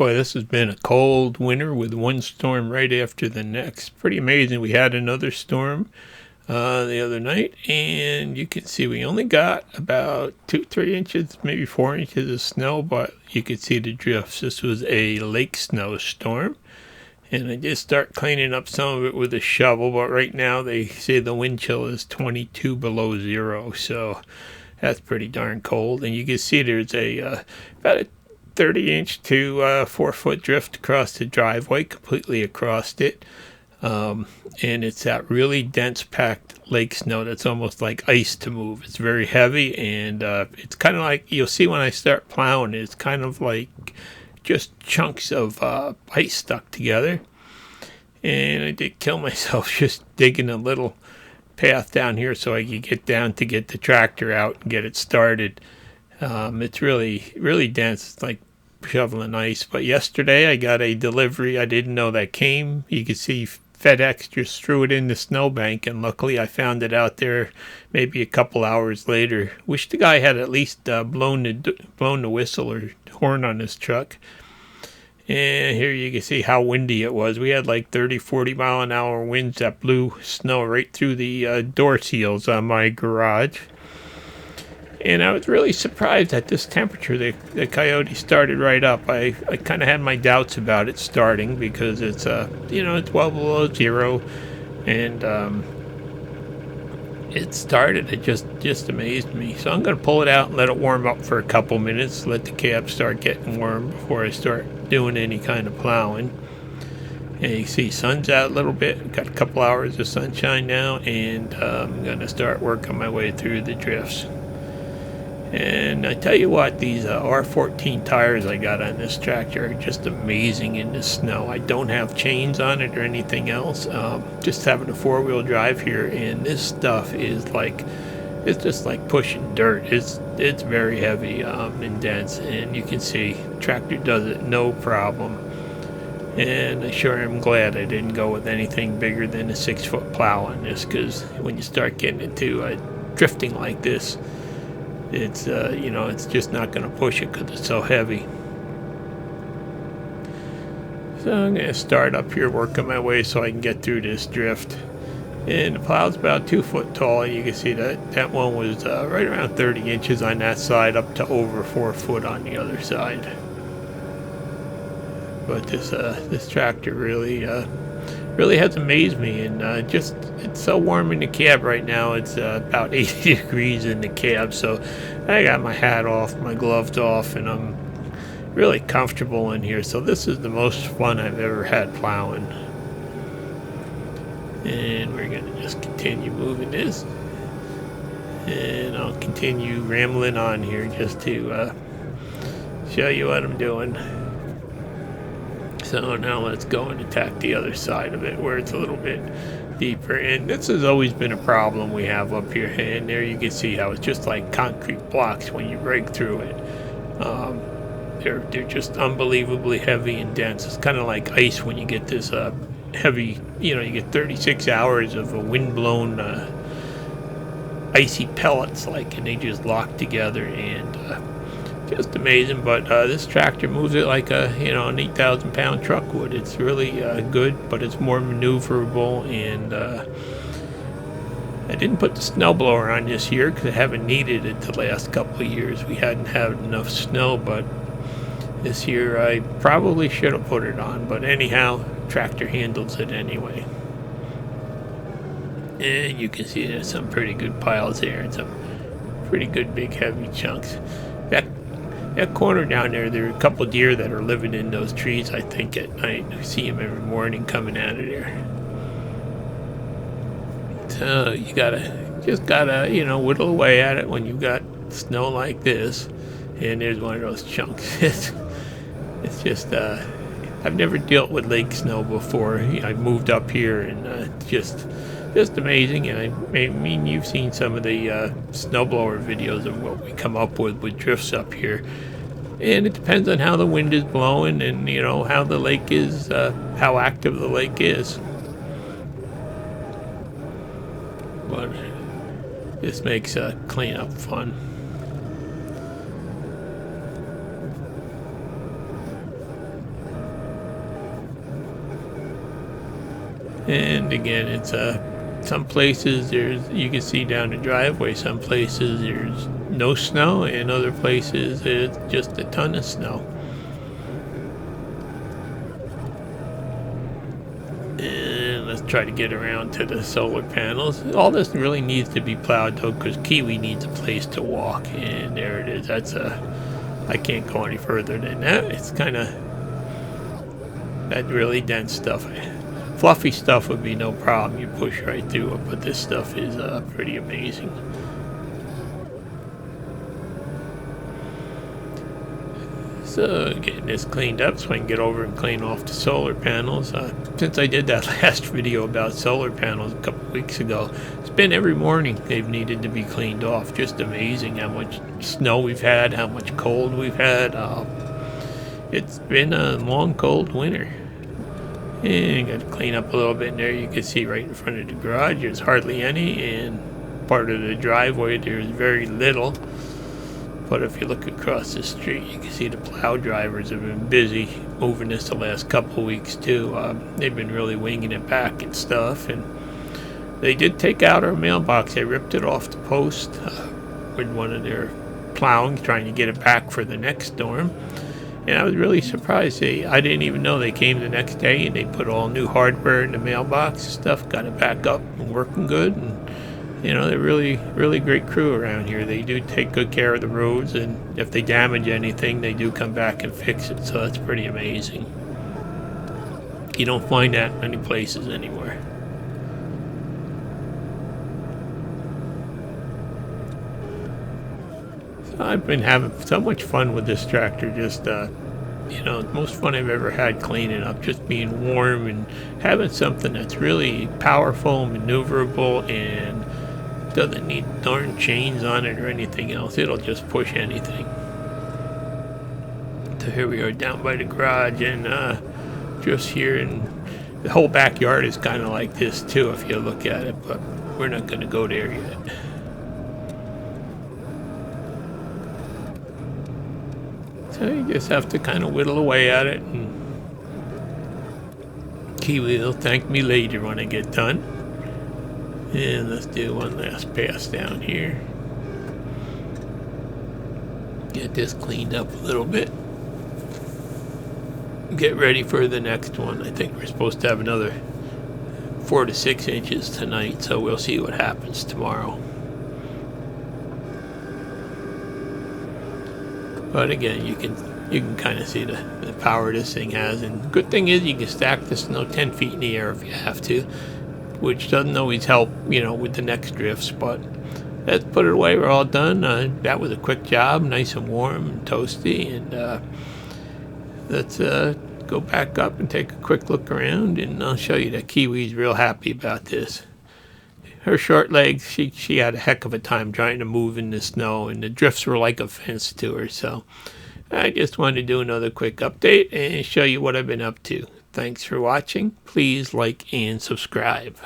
Boy, this has been a cold winter with one storm right after the next. Pretty amazing. We had another storm the other night, and you can see we only got about 2-3 inches, maybe 4 inches of snow, but you could see the drifts. This was a lake snowstorm, and I just start cleaning up some of it with a shovel, but right now they say the wind chill is 22 below zero, so that's pretty darn cold. And you can see there's about a 30-inch to 4-foot drift across the driveway, completely across it. And it's that really dense packed lake snow that's almost like ice to move. It's very heavy, and it's kind of like, you'll see when I start plowing, it's kind of like just chunks of ice stuck together. And I did kill myself just digging a little path down here so I could get down to get the tractor out and get it started. It's really, really dense. It's like shoveling ice. But yesterday I got a delivery. I didn't know that came. You can see FedEx just threw it in the snowbank, and luckily I found it out there maybe a couple hours later. Wish the guy had at least blown the whistle or horn on his truck. And here you can see how windy it was. We had like 30-40 mile an hour winds that blew snow right through the door seals on my garage. And I was really surprised at this temperature. The Kioti started right up. I kind of had my doubts about it starting because it's it's well below zero, and it started. It just amazed me. So I'm gonna pull it out and let it warm up for a couple minutes. Let the cab start getting warm before I start doing any kind of plowing. And you see sun's out a little bit. Got a couple hours of sunshine now, and I'm gonna start working my way through the drifts. And I tell you what, these R14 tires I got on this tractor are just amazing in the snow. I don't have chains on it or anything else. Just having a four-wheel drive here, and this stuff is like, it's just like pushing dirt. It's very heavy and dense, and you can see tractor does it no problem. And I sure am glad I didn't go with anything bigger than a 6-foot plow on this, because when you start getting into drifting like this, it's it's just not going to push it because it's so heavy. So I'm going to start up here working my way so I can get through this drift. And the plow's about 2 foot tall. You can see that one was right around 30 inches on that side, up to over 4 foot on the other side. But this tractor really has amazed me, and it's so warm in the cab right now. It's about 80 degrees in the cab, so I got my hat off, my gloves off, and I'm really comfortable in here. So this is the most fun I've ever had plowing. And we're gonna just continue moving this, and I'll continue rambling on here just to show you what I'm doing. So now let's go and attack the other side of it where it's a little bit deeper. And this has always been a problem we have up here. And there you can see how it's just like concrete blocks when you break through it. They're just unbelievably heavy and dense. It's kind of like ice when you get this heavy, you get 36 hours of a wind-blown icy pellets, and they just lock together, and just amazing. But this tractor moves it like an 8,000-pound truck would. It's really good, but it's more maneuverable. And I didn't put the snowblower on this year because I haven't needed it the last couple of years. We hadn't had enough snow, but this year I probably should have put it on. But anyhow, tractor handles it anyway. And you can see there's some pretty good piles there and some pretty good big heavy chunks. That corner down there are a couple deer that are living in those trees, I think, at night. I see them every morning coming out of there. So you gotta whittle away at it when you've got snow like this. And there's one of those chunks. It's just, I've never dealt with lake snow before. I moved up here, and just amazing. And I mean, you've seen some of the snowblower videos of what we come up with drifts up here. And it depends on how the wind is blowing and, how the lake is, how active the lake is. But this makes cleanup fun. again, it's some places you can see down the driveway. Some places there's no snow, and other places it's just a ton of snow. And let's try to get around to the solar panels. All this really needs to be plowed though, because Kiwi needs a place to walk, and there it is. I can't go any further than that. It's kind of that really dense stuff. Fluffy stuff would be no problem. You push right through it, but this stuff is pretty amazing. So getting this cleaned up so I can get over and clean off the solar panels. Since I did that last video about solar panels a couple weeks ago, it's been every morning they've needed to be cleaned off. Just amazing how much snow we've had, how much cold we've had. It's been a long, cold winter. And got to clean up a little bit in there. You can see right in front of the garage there's hardly any, and part of the driveway there's very little. But if you look across the street, you can see the plow drivers have been busy moving this the last couple of weeks too. They've been really winging it back and stuff, and they did take out our mailbox. They ripped it off the post with one of their plowing, trying to get it back for the next storm. And I was really surprised. I didn't even know. They came the next day and they put all new hardware in the mailbox and stuff, got it back up and working good. And you know, they're really great crew around here. They do take good care of the roads, and if they damage anything, they do come back and fix it. So that's pretty amazing. You don't find that many places anywhere. So I've been having so much fun with this tractor. Just you know, the most fun I've ever had cleaning up, just being warm and having something that's really powerful, maneuverable, and doesn't need darn chains on it or anything else. It'll just push anything. So here we are down by the garage, and just here, and the whole backyard is kind of like this too if you look at it, but we're not going to go there yet. So you just have to kind of whittle away at it, and Kiwi will thank me later when I get done. And let's do one last pass down here. Get this cleaned up a little bit. Get ready for the next one. I think we're supposed to have another 4 to 6 inches tonight, so we'll see what happens tomorrow. But again, you can kind of see the power this thing has. And good thing is you can stack the snow 10 feet in the air if you have to, which doesn't always help, you know, with the next drifts. But let's put it away. We're all done. That was a quick job, nice and warm and toasty. And let's go back up and take a quick look around, and I'll show you that Kiwi's real happy about this. Her short legs, she had a heck of a time trying to move in the snow, and the drifts were like a fence to her. So I just wanted to do another quick update and show you what I've been up to. Thanks for watching. Please like and subscribe.